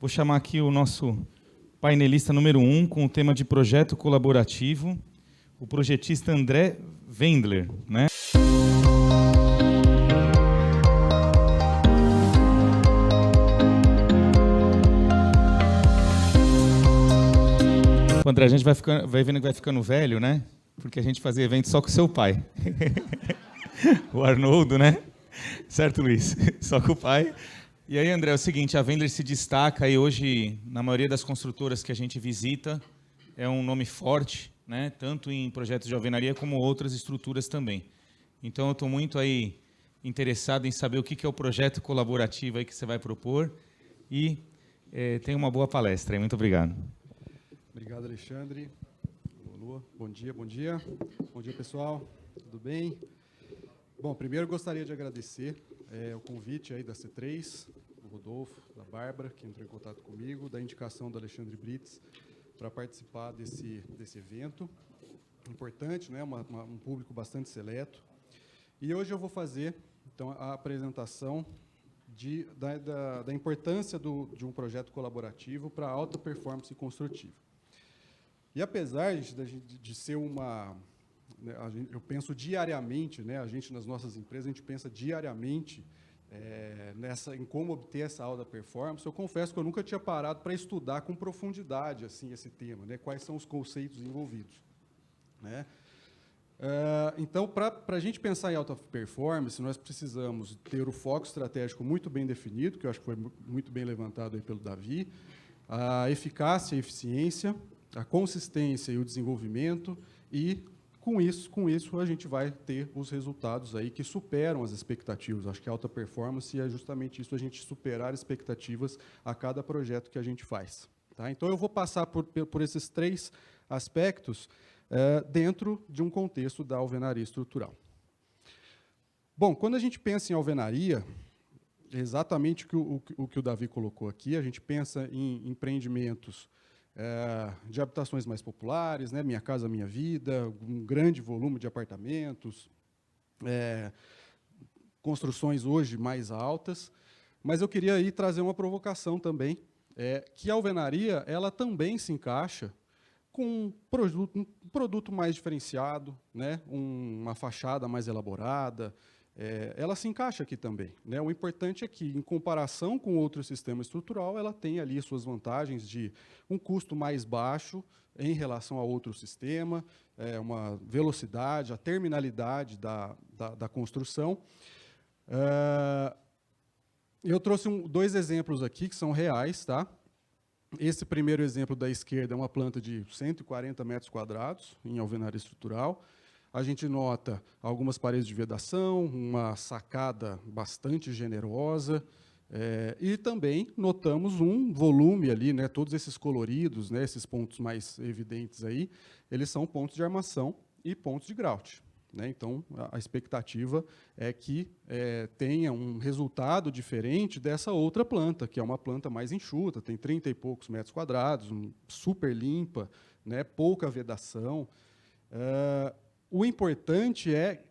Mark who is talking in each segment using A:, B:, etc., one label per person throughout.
A: Vou chamar aqui o nosso painelista número 1 com o tema de projeto colaborativo, o projetista André Wendler, né? O André, a gente vai vendo que vai ficando velho, né? Porque a gente fazia evento só com o seu pai. O Arnoldo, né? Certo, Luiz? Só com o pai. E aí, André, é o seguinte, a Wendler se destaca e hoje, na maioria das construtoras que a gente visita, é um nome forte, né? Tanto em projetos de alvenaria como outras estruturas também. Então, eu estou muito aí interessado em saber o que é o projeto colaborativo aí que você vai propor e tenha uma boa palestra aí. Muito obrigado.
B: Obrigado, Alexandre. Lua, bom dia, bom dia. Bom dia, pessoal. Tudo bem? Bom, primeiro gostaria de agradecer o convite aí da C3, do Rodolfo, da Bárbara, que entrou em contato comigo, da indicação do Alexandre Brits para participar desse evento. Importante, né? Um público bastante seleto. E hoje eu vou fazer, então, a apresentação da importância de um projeto colaborativo para a alta performance construtiva. E apesar de ser eu penso diariamente, né, a gente nas nossas empresas, a gente pensa diariamente em como obter essa alta performance. Eu confesso que eu nunca tinha parado para estudar com profundidade assim, esse tema, né, quais são os conceitos envolvidos. Né? Então, para a gente pensar em alta performance, nós precisamos ter o foco estratégico muito bem definido, que eu acho que foi muito bem levantado aí pelo Davi, a eficácia e eficiência, a consistência e o desenvolvimento, e, com isso, a gente vai ter os resultados aí que superam as expectativas. Acho que a alta performance é justamente isso, a gente superar expectativas a cada projeto que a gente faz. Tá? Então, eu vou passar por esses 3 aspectos dentro de um contexto da alvenaria estrutural. Bom, quando a gente pensa em alvenaria, exatamente o que o Davi colocou aqui, a gente pensa em empreendimentos de habitações mais populares, né, Minha Casa Minha Vida, um grande volume de apartamentos, construções hoje mais altas, mas eu queria aí trazer uma provocação também, que a alvenaria ela também se encaixa com um produto mais diferenciado, né, uma fachada mais elaborada, ela se encaixa aqui também. Né? O importante é que, em comparação com outro sistema estrutural, ela tem ali suas vantagens de um custo mais baixo em relação a outro sistema, uma velocidade, a terminalidade da construção. Eu trouxe 2 exemplos aqui que são reais. Tá? Esse primeiro exemplo da esquerda é uma planta de 140 metros quadrados em alvenaria estrutural. A gente nota algumas paredes de vedação, uma sacada bastante generosa, e também notamos um volume ali, né, todos esses coloridos, né, esses pontos mais evidentes aí, eles são pontos de armação e pontos de grout. Né? Então, a expectativa é que tenha um resultado diferente dessa outra planta, que é uma planta mais enxuta, tem 30 e poucos metros quadrados, super limpa, né, pouca vedação. O importante é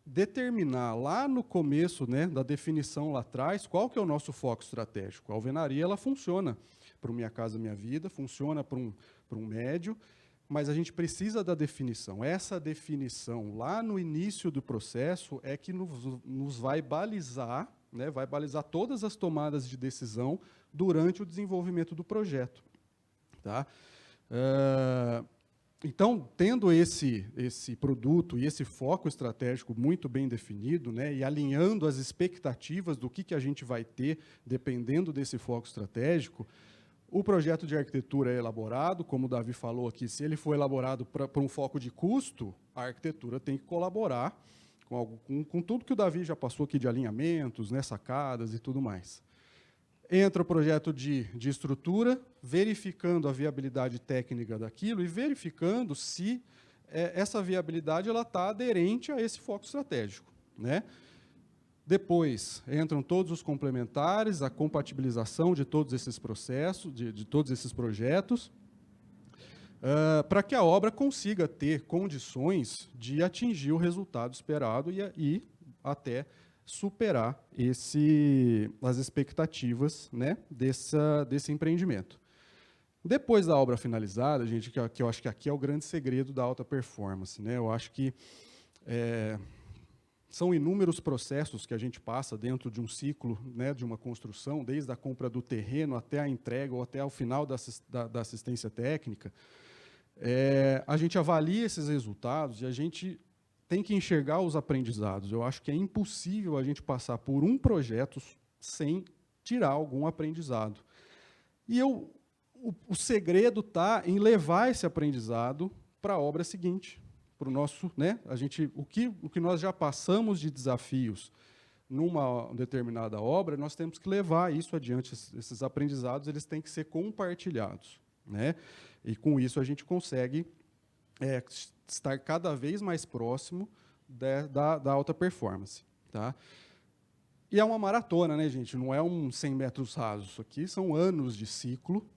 B: determinar lá no começo, né, da definição lá atrás, qual que é o nosso foco estratégico. A alvenaria ela funciona para o Minha Casa Minha Vida, funciona para um médio, mas a gente precisa da definição. Essa definição, lá no início do processo, é que nos vai balizar, né, vai balizar todas as tomadas de decisão durante o desenvolvimento do projeto. Tá? Então, tendo esse produto e esse foco estratégico muito bem definido, né, e alinhando as expectativas do que a gente vai ter, dependendo desse foco estratégico, o projeto de arquitetura é elaborado, como o Davi falou aqui, se ele for elaborado para um foco de custo, a arquitetura tem que colaborar com tudo que o Davi já passou aqui de alinhamentos, né, sacadas e tudo mais. Entra o projeto de estrutura, verificando a viabilidade técnica daquilo e verificando se essa viabilidade está aderente a esse foco estratégico. Né? Depois, entram todos os complementares, a compatibilização de todos esses processos, de todos esses projetos, para que a obra consiga ter condições de atingir o resultado esperado e até superar as expectativas, né, desse empreendimento. Depois da obra finalizada, gente, que eu acho que aqui é o grande segredo da alta performance, né? Eu acho que são inúmeros processos que a gente passa dentro de um ciclo, né, de uma construção, desde a compra do terreno até a entrega ou até o final da assistência técnica. A gente avalia esses resultados e a gente tem que enxergar os aprendizados. Eu acho que é impossível a gente passar por um projeto sem tirar algum aprendizado. E o segredo está em levar esse aprendizado para a obra seguinte, para o nosso, né? O que nós já passamos de desafios numa determinada obra, nós temos que levar isso adiante. Esses aprendizados eles têm que ser compartilhados, né? E com isso a gente consegue estar cada vez mais próximo da alta performance, tá? E é uma maratona, né, gente? Não é 100 metros rasos. Isso aqui são anos de ciclo.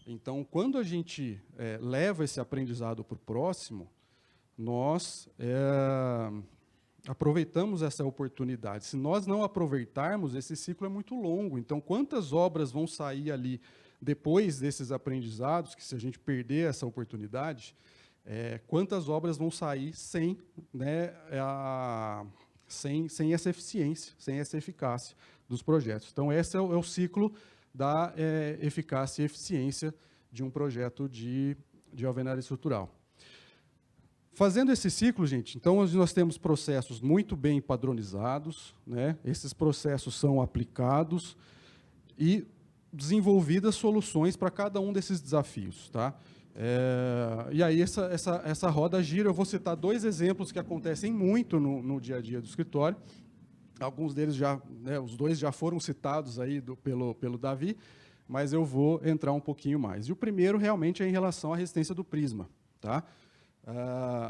B: Então, quando a gente leva esse aprendizado para o próximo, nós aproveitamos essa oportunidade. Se nós não aproveitarmos, esse ciclo é muito longo. Então, quantas obras vão sair ali depois desses aprendizados, que se a gente perder essa oportunidade, quantas obras vão sair sem, né, sem essa eficiência, sem essa eficácia dos projetos. Então, esse é o ciclo da eficácia e eficiência de um projeto de alvenaria estrutural. Fazendo esse ciclo, gente, então nós temos processos muito bem padronizados, né? Esses processos são aplicados e desenvolvidas soluções para cada um desses desafios, tá? E aí essa roda gira. Eu vou citar 2 exemplos que acontecem muito no dia a dia do escritório. Alguns deles os 2 já foram citados aí pelo Davi, mas eu vou entrar um pouquinho mais. E o primeiro realmente é em relação à resistência do prisma, tá?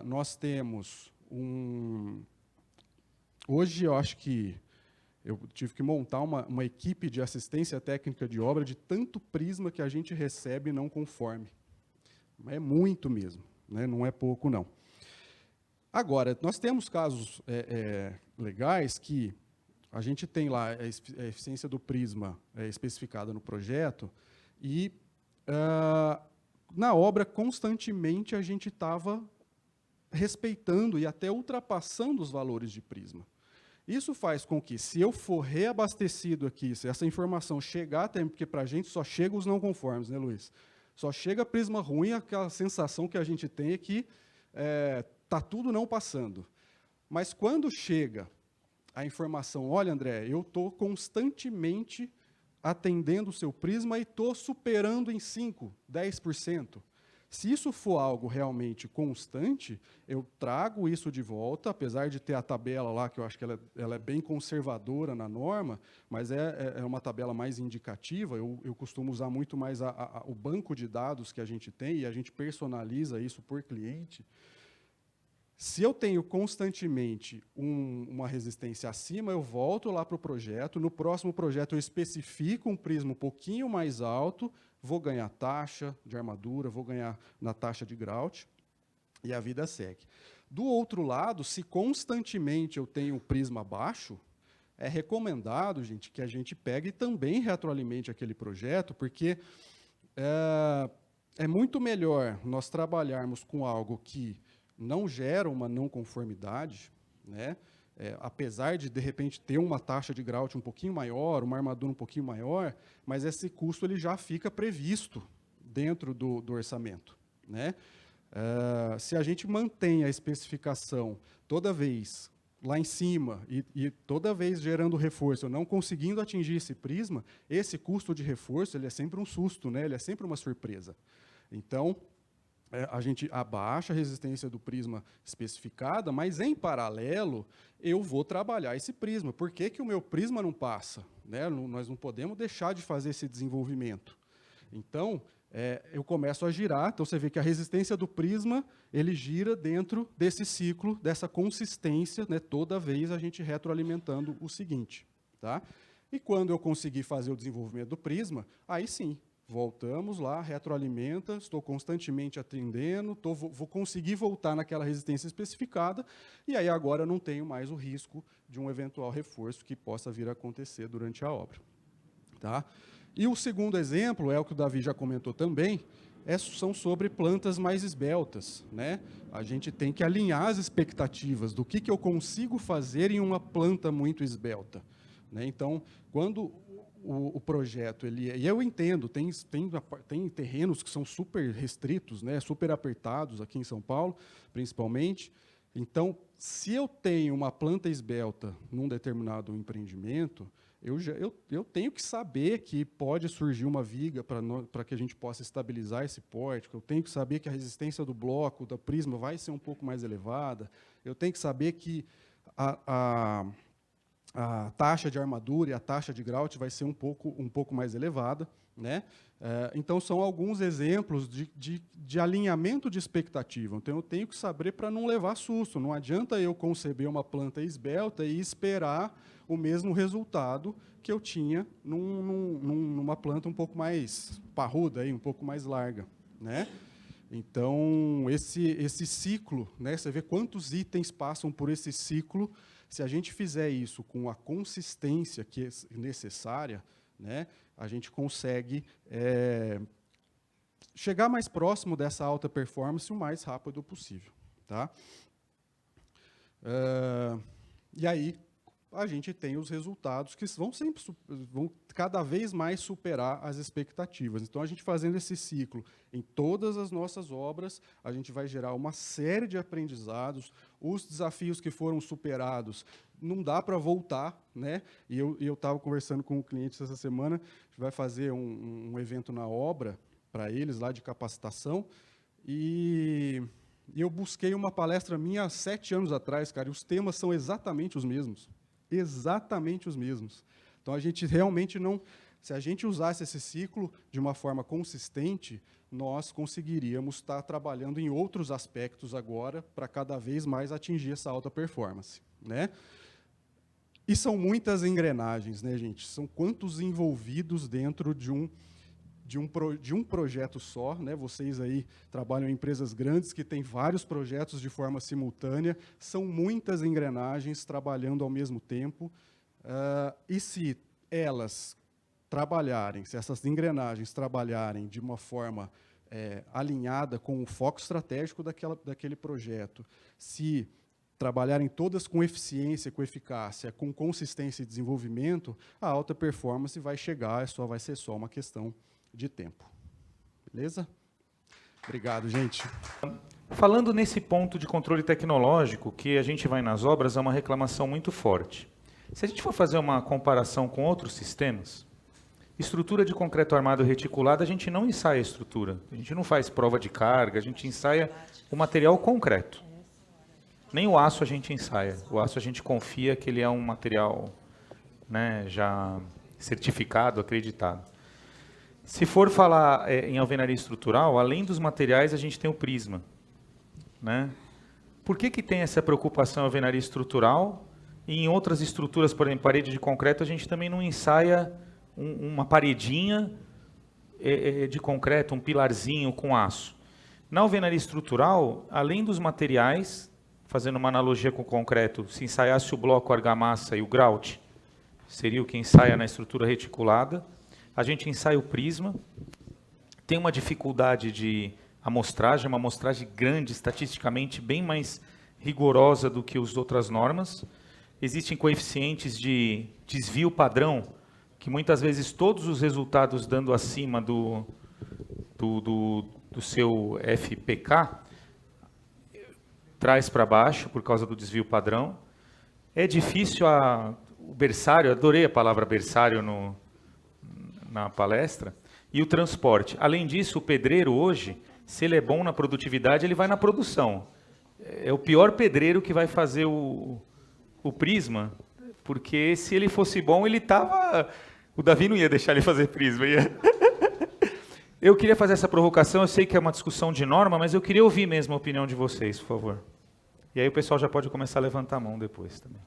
B: Nós temos hoje eu acho que eu tive que montar uma equipe de assistência técnica de obra de tanto prisma que a gente recebe não conforme. É muito mesmo, né? Não é pouco, não. Agora, nós temos casos legais que a gente tem lá a eficiência do prisma especificada no projeto e, na obra, constantemente, a gente estava respeitando e até ultrapassando os valores de prisma. Isso faz com que, se eu for reabastecido aqui, se essa informação chegar até mim, porque para a gente só chega os não conformes, né, Luiz? Só chega prisma ruim, aquela sensação que a gente tem é que está tudo não passando. Mas quando chega a informação, olha, André, eu estou constantemente atendendo o seu prisma e estou superando em 5%, 10%. Se isso for algo realmente constante, eu trago isso de volta, apesar de ter a tabela lá, que eu acho que ela é bem conservadora na norma, mas é uma tabela mais indicativa. Eu costumo usar muito mais o banco de dados que a gente tem, e a gente personaliza isso por cliente. Se eu tenho constantemente uma resistência acima, eu volto lá para o projeto. No próximo projeto, eu especifico um prisma um pouquinho mais alto, vou ganhar taxa de armadura, vou ganhar na taxa de grout, e a vida segue. Do outro lado, se constantemente eu tenho um prisma baixo, é recomendado, gente, que a gente pegue e também retroalimente aquele projeto, porque é muito melhor nós trabalharmos com algo que não gera uma não conformidade, né? Apesar de repente, ter uma taxa de grout um pouquinho maior, uma armadura um pouquinho maior, mas esse custo ele já fica previsto dentro do orçamento, né? Se a gente mantém a especificação toda vez lá em cima e toda vez gerando reforço, não conseguindo atingir esse prisma, esse custo de reforço ele é sempre um susto, né? Ele é sempre uma surpresa. Então, a gente abaixa a resistência do prisma especificada, mas, em paralelo, eu vou trabalhar esse prisma. Por que o meu prisma não passa? Né? Nós não podemos deixar de fazer esse desenvolvimento. Então, eu começo a girar. Então, você vê que a resistência do prisma ele gira dentro desse ciclo, dessa consistência, né? Toda vez a gente retroalimentando o seguinte. Tá? E, quando eu conseguir fazer o desenvolvimento do prisma, aí sim, voltamos lá, retroalimenta, estou constantemente atendendo, vou conseguir voltar naquela resistência especificada, e aí agora eu não tenho mais o risco de um eventual reforço que possa vir a acontecer durante a obra. Tá? E o segundo exemplo, é o que o Davi já comentou também, são sobre plantas mais esbeltas, né? A gente tem que alinhar as expectativas do que eu consigo fazer em uma planta muito esbelta, né? Então, quando o projeto, e eu entendo, tem terrenos que são super restritos, né? Super apertados, aqui em São Paulo, principalmente. Então, se eu tenho uma planta esbelta num determinado empreendimento, eu tenho que saber que pode surgir uma viga para que a gente possa estabilizar esse pórtico, eu tenho que saber que a resistência do bloco, da prisma, vai ser um pouco mais elevada, eu tenho que saber que a taxa de armadura e a taxa de grout vai ser um pouco mais elevada, né? Então, são alguns exemplos de alinhamento de expectativa. Então, eu tenho que saber para não levar susto. Não adianta eu conceber uma planta esbelta e esperar o mesmo resultado que eu tinha numa planta um pouco mais parruda, aí, um pouco mais larga, né? Então, esse ciclo, né, você vê quantos itens passam por esse ciclo. Se a gente fizer isso com a consistência que é necessária, né, a gente consegue chegar mais próximo dessa alta performance o mais rápido possível. Tá? E aí, a gente tem os resultados que vão cada vez mais superar as expectativas. Então, a gente fazendo esse ciclo em todas as nossas obras, a gente vai gerar uma série de aprendizados, os desafios que foram superados, não dá para voltar, né? E eu estava conversando com o cliente essa semana, a gente vai fazer um evento na obra para eles, lá de capacitação, e eu busquei uma palestra minha há 7 anos atrás, cara, e os temas são exatamente os mesmos. Exatamente os mesmos. Então, a gente realmente não... Se a gente usasse esse ciclo de uma forma consistente, nós conseguiríamos estar trabalhando em outros aspectos agora para cada vez mais atingir essa alta performance, né? E são muitas engrenagens, né, gente? São quantos envolvidos dentro de um projeto só, né? Vocês aí trabalham em empresas grandes que têm vários projetos de forma simultânea, são muitas engrenagens trabalhando ao mesmo tempo, e se essas engrenagens trabalharem de uma forma alinhada com o foco estratégico daquele projeto, se trabalharem todas com eficiência, com eficácia, com consistência e desenvolvimento, a alta performance vai chegar, vai ser só uma questão de tempo. Beleza? Obrigado, gente.
C: Falando nesse ponto de controle tecnológico, que a gente vai nas obras, é uma reclamação muito forte. Se a gente for fazer uma comparação com outros sistemas, estrutura de concreto armado reticulado, a gente não ensaia a estrutura. A gente não faz prova de carga, a gente ensaia o material concreto. Nem o aço a gente ensaia. O aço a gente confia que ele é um material, né, já certificado, acreditado. Se for falar em alvenaria estrutural, além dos materiais, a gente tem o prisma, né? Por que tem essa preocupação em alvenaria estrutural e em outras estruturas, por exemplo, parede de concreto, a gente também não ensaia uma paredinha de concreto, um pilarzinho com aço? Na alvenaria estrutural, além dos materiais, fazendo uma analogia com o concreto, se ensaiasse o bloco, a argamassa e o grout, seria o que ensaia na estrutura reticulada. A gente ensaia o prisma, tem uma dificuldade de amostragem, uma amostragem grande, estatisticamente bem mais rigorosa do que as outras normas. Existem coeficientes de desvio padrão, que muitas vezes todos os resultados dando acima do seu FPK, traz para baixo por causa do desvio padrão. É difícil o berçário, adorei a palavra berçário na palestra, e o transporte. Além disso, o pedreiro hoje, se ele é bom na produtividade, ele vai na produção. É o pior pedreiro que vai fazer o prisma, porque se ele fosse bom, ele estava... O Davi não ia deixar ele fazer prisma. Eu queria fazer essa provocação, eu sei que é uma discussão de norma, mas eu queria ouvir mesmo a opinião de vocês, por favor. E aí o pessoal já pode começar a levantar a mão depois também.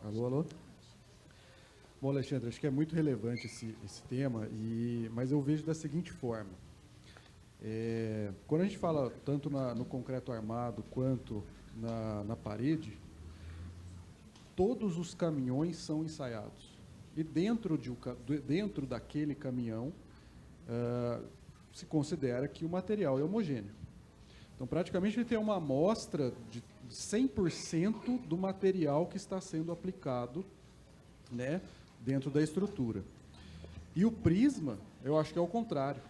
B: Alô, alô? Bom, Alexandre, acho que é muito relevante esse tema, mas eu vejo da seguinte forma. Quando a gente fala tanto no concreto armado quanto na parede, todos os caminhões são ensaiados. E dentro daquele caminhão, se considera que o material é homogêneo. Então, praticamente, ele tem uma amostra de 100% do material que está sendo aplicado, né, dentro da estrutura. E o prisma, eu acho que é o contrário.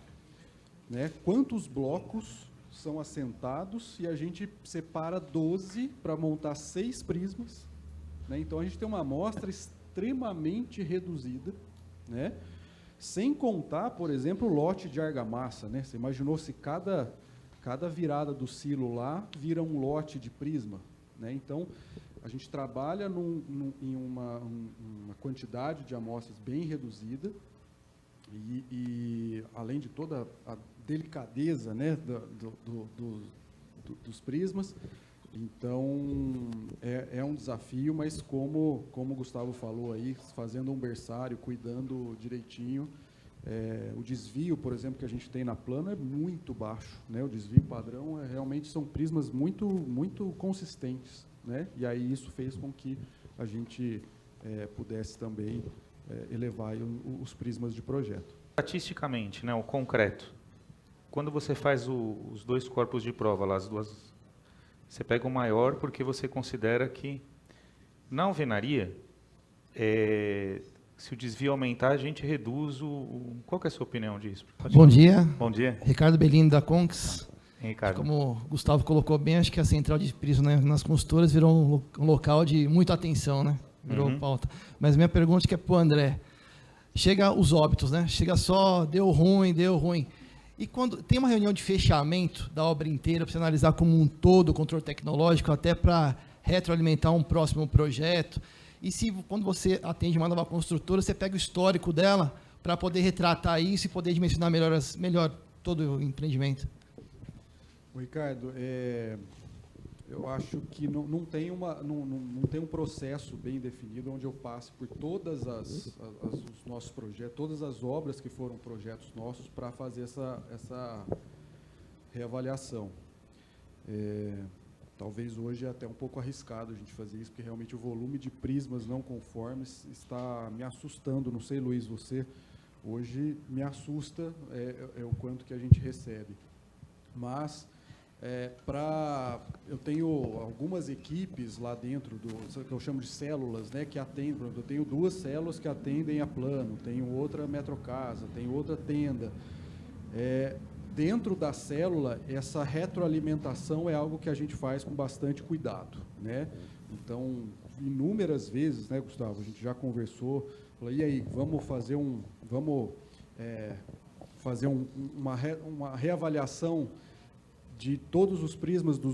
B: Né? Quantos blocos são assentados e a gente separa 12 para montar 6 prismas. Né? Então, a gente tem uma amostra extremamente reduzida, né? Sem contar, por exemplo, o lote de argamassa. Né? Você imaginou se cada virada do silo lá vira um lote de prisma? Né? Então, a gente trabalha em uma quantidade de amostras bem reduzida e além de toda a delicadeza, né, dos prismas. Então, é um desafio, mas como o Gustavo falou aí, fazendo um berçário, cuidando direitinho, o desvio, por exemplo, que a gente tem na plano é muito baixo. Né? O desvio padrão realmente são prismas muito, muito consistentes. Né? E aí isso fez com que a gente pudesse também elevar os prismas de projeto.
C: Estatisticamente, né, o concreto, quando você faz os 2 corpos de prova, lá, você pega o maior porque você considera que, na alvenaria, se o desvio aumentar, a gente reduz Qual que é a sua opinião disso?
D: Bom dia.
C: Bom dia.
D: Ricardo Bellini, da Conx.
C: Ricardo.
D: Como o Gustavo colocou bem, acho que a central de prisma, né, nas consultoras virou um local de muita atenção, né? Virou pauta. Mas minha pergunta é para o André. Chega os óbitos, né? Chega só, deu ruim. E quando tem uma reunião de fechamento da obra inteira, para você analisar como um todo o controle tecnológico, até para retroalimentar um próximo projeto, e se quando você atende uma nova construtora, você pega o histórico dela para poder retratar isso e poder dimensionar melhor todo o empreendimento?
B: Ricardo, eu acho que não tem um processo bem definido onde eu passe por todos os nossos projetos, todas as obras que foram projetos nossos para fazer essa reavaliação. Talvez hoje é até um pouco arriscado a gente fazer isso, porque realmente o volume de prismas não conformes está me assustando. Não sei, Luiz, você hoje me assusta o quanto que a gente recebe. Mas eu tenho algumas equipes lá dentro que eu chamo de células, né, que atendem. Eu tenho 2 células que atendem a plano, tenho outra metrocasa, tenho outra tenda. Dentro da célula, essa retroalimentação é algo que a gente faz com bastante cuidado, né? Então, inúmeras vezes, né, Gustavo, a gente já conversou, falou, e aí, vamos fazer uma reavaliação de todos os prismas do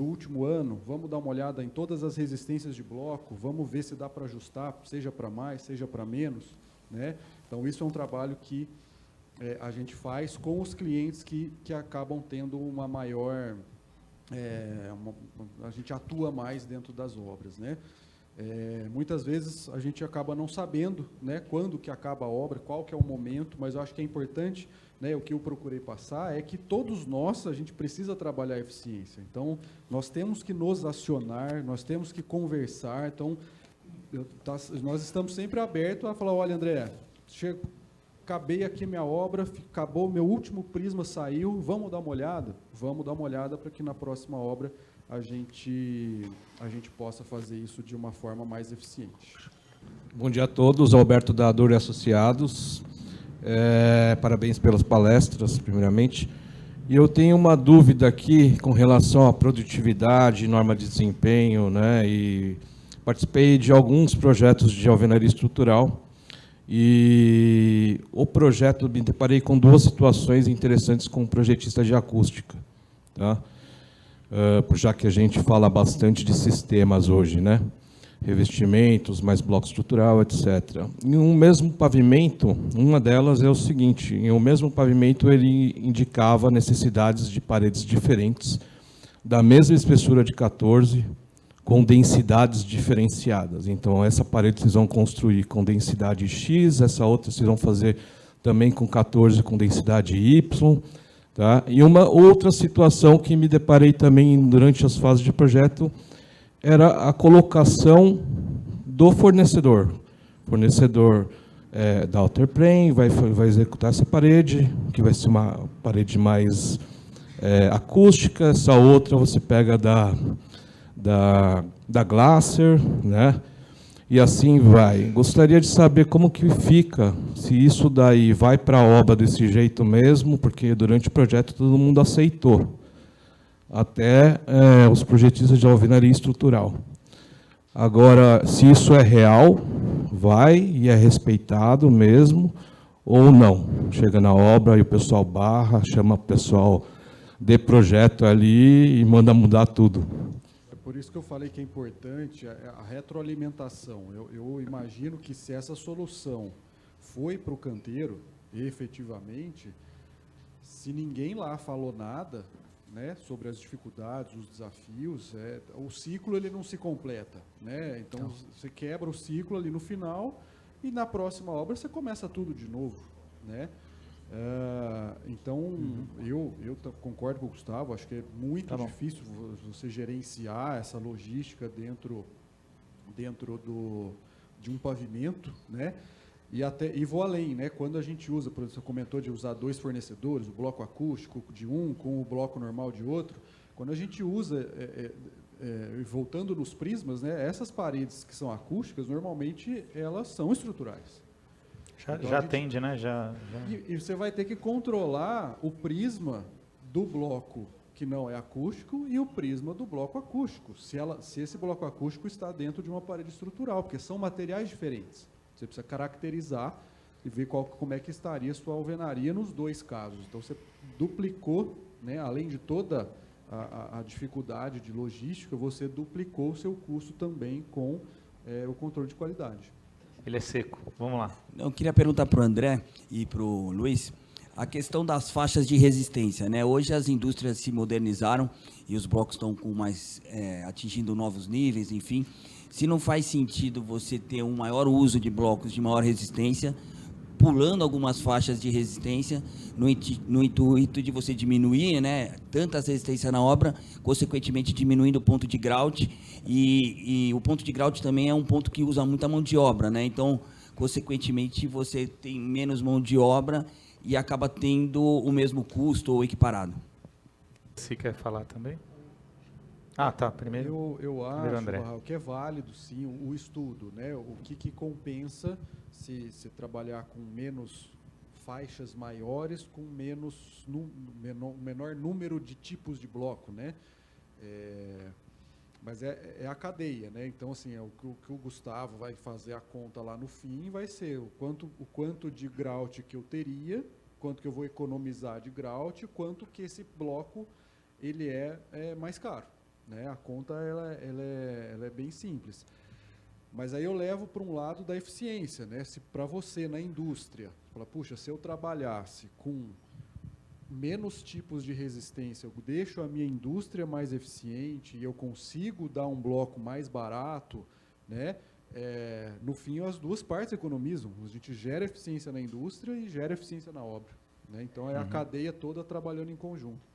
B: último ano, vamos dar uma olhada em todas as resistências de bloco, vamos ver se dá para ajustar, seja para mais, seja para menos, né? Então, isso é um trabalho que a gente faz com os clientes que acabam tendo uma maior... a gente atua mais dentro das obras, né? Muitas vezes a gente acaba não sabendo, né, quando que acaba a obra, qual que é o momento, mas eu acho que é importante, né, o que eu procurei passar é que todos nós, a gente precisa trabalhar a eficiência. Então, nós temos que nos acionar, nós temos que conversar. Então, nós estamos sempre abertos a falar, olha, André, acabei aqui minha obra, acabou, meu último prisma saiu, vamos dar uma olhada? Vamos dar uma olhada para que na próxima obra a gente possa fazer isso de uma forma mais eficiente.
E: Bom dia a todos, Alberto da Dor e Associados. Parabéns pelas palestras, primeiramente. E eu tenho uma dúvida aqui com relação à produtividade, norma de desempenho, né? E participei de alguns projetos de alvenaria estrutural. E o projeto, me deparei com 2 situações interessantes com um projetista de acústica, tá? Já que a gente fala bastante de sistemas hoje, né? Revestimentos, mais bloco estrutural, etc. Em um mesmo pavimento, uma delas é o seguinte, em um mesmo pavimento ele indicava necessidades de paredes diferentes, da mesma espessura de 14, com densidades diferenciadas. Então, essa parede vocês vão construir com densidade X, essa outra vocês vão fazer também com 14 com densidade Y. Tá? E uma outra situação que me deparei também durante as fases de projeto era a colocação do fornecedor. O fornecedor da Outerplane vai executar essa parede, que vai ser uma parede mais acústica, essa outra você pega da Glacier, né? E assim vai. Gostaria de saber como que fica, se isso daí vai para a obra desse jeito mesmo, porque durante o projeto todo mundo aceitou, até os projetistas de alvenaria estrutural. Agora, se isso é real, vai e é respeitado mesmo, ou não. Chega na obra e o pessoal barra, chama o pessoal de projeto ali e manda mudar tudo.
B: É por isso que eu falei que é importante a retroalimentação. Eu imagino que se essa solução foi para o canteiro, efetivamente, se ninguém lá falou nada, né, sobre as dificuldades, os desafios, o ciclo ele não se completa, né? Então você quebra o ciclo ali no final e na próxima obra você começa tudo de novo, né? Então eu concordo com o Gustavo, acho que é muito difícil você gerenciar essa logística dentro de um pavimento, né? E vou além, né? Quando a gente usa, por exemplo, você comentou de usar 2 fornecedores, o bloco acústico de um com o bloco normal de outro, quando a gente usa, voltando nos prismas, né? Essas paredes que são acústicas, normalmente elas são estruturais.
C: Já atende, né?
B: E você vai ter que controlar o prisma do bloco que não é acústico e o prisma do bloco acústico, se esse bloco acústico está dentro de uma parede estrutural, porque são materiais diferentes. Você precisa caracterizar e ver como é que estaria a sua alvenaria nos 2 casos. Então, você duplicou, né, além de toda a dificuldade de logística, você duplicou o seu custo também com o controle de qualidade.
C: Ele é seco. Vamos lá.
F: Eu queria perguntar para o André e para o Luiz a questão das faixas de resistência, né? Hoje as indústrias se modernizaram e os blocos estão atingindo novos níveis, enfim. Se não faz sentido você ter um maior uso de blocos de maior resistência, pulando algumas faixas de resistência, no intuito de você diminuir, né, tantas resistências na obra, consequentemente diminuindo o ponto de grout, e o ponto de grout também é um ponto que usa muita mão de obra, né? Então, consequentemente, você tem menos mão de obra e acaba tendo o mesmo custo ou equiparado.
C: Você quer falar também? Ah, tá. Primeiro
B: Eu
C: primeiro
B: acho,
C: André.
B: que é válido, sim, o estudo, né? O que compensa se trabalhar com menos faixas maiores, com menor número de tipos de bloco, né? Mas é a cadeia, né? Então, assim, o que o Gustavo vai fazer a conta lá no fim vai ser o quanto de grout que eu teria, quanto que eu vou economizar de grout, quanto que esse bloco ele é mais caro. Né? A conta ela é bem simples. Mas aí eu levo para um lado da eficiência. Né? Se para você, na indústria, fala, puxa, se eu trabalhasse com menos tipos de resistência, eu deixo a minha indústria mais eficiente e eu consigo dar um bloco mais barato, né? No fim, as duas partes economizam. A gente gera eficiência na indústria e gera eficiência na obra. Né? Então, é a cadeia toda trabalhando em conjunto.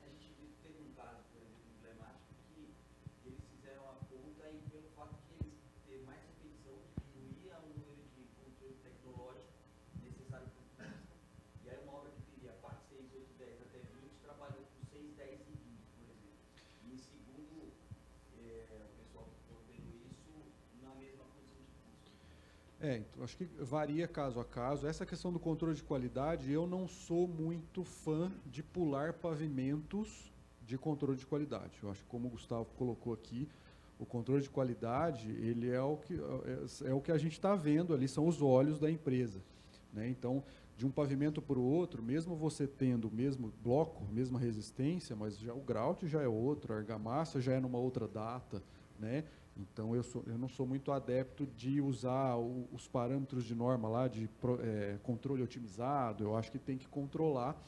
B: Então, acho que varia caso a caso. Essa questão do controle de qualidade, eu não sou muito fã de pular pavimentos de controle de qualidade. Eu acho que, como o Gustavo colocou aqui, o controle de qualidade ele é o que a gente está vendo ali, são os olhos da empresa. Né? Então, de um pavimento para o outro, mesmo você tendo o mesmo bloco, mesma resistência, mas já o grout já é outro, a argamassa já é numa outra data, né? Então, eu não sou muito adepto de usar os parâmetros de norma lá, de controle otimizado. Eu acho que tem que controlar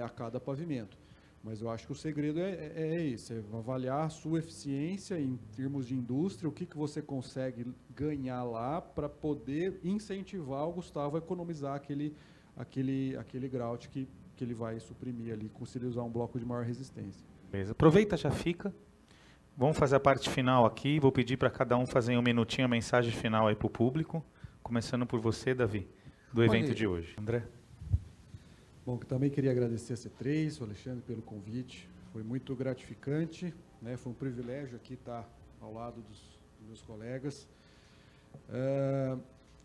B: a cada pavimento. Mas eu acho que o segredo é esse, é avaliar a sua eficiência em termos de indústria, o que você consegue ganhar lá para poder incentivar o Gustavo a economizar aquele grout que ele vai suprimir ali, se ele usar um bloco de maior resistência.
C: Beleza. Aproveita, já fica. Vamos fazer a parte final aqui. Vou pedir para cada um fazer um minutinho a mensagem final aí para o público. Começando por você, Davi, do evento de hoje. André?
B: Bom, eu também queria agradecer a C3, o Alexandre, pelo convite. Foi muito gratificante, né? Foi um privilégio aqui estar ao lado dos meus colegas.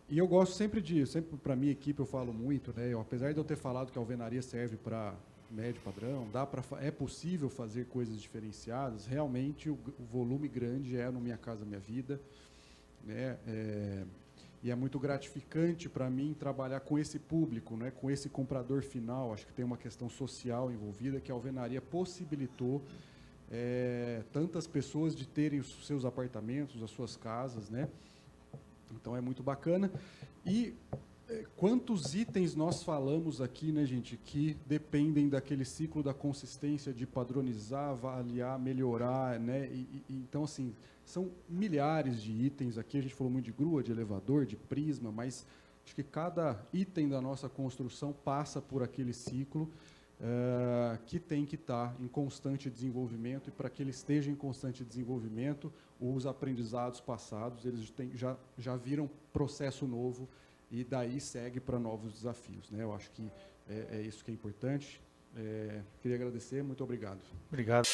B: E eu gosto sempre para a minha equipe eu falo muito, né? Apesar de eu ter falado que a alvenaria serve para médio padrão, é possível fazer coisas diferenciadas, realmente o volume grande é no Minha Casa Minha Vida, né? E é muito gratificante para mim trabalhar com esse público, né, com esse comprador final. Acho que tem uma questão social envolvida que a alvenaria possibilitou tantas pessoas de terem os seus apartamentos, as suas casas, né? Então é muito bacana. E quantos itens nós falamos aqui, né, gente, que dependem daquele ciclo da consistência de padronizar, avaliar, melhorar, né? Então, assim, são milhares de itens aqui. A gente falou muito de grua, de elevador, de prisma, mas acho que cada item da nossa construção passa por aquele ciclo que tem que estar em constante desenvolvimento, e para que ele esteja em constante desenvolvimento, os aprendizados passados eles já viram processo novo, e daí segue para novos desafios, né? Eu acho que é isso que é importante. Queria agradecer, muito obrigado.
C: Obrigado.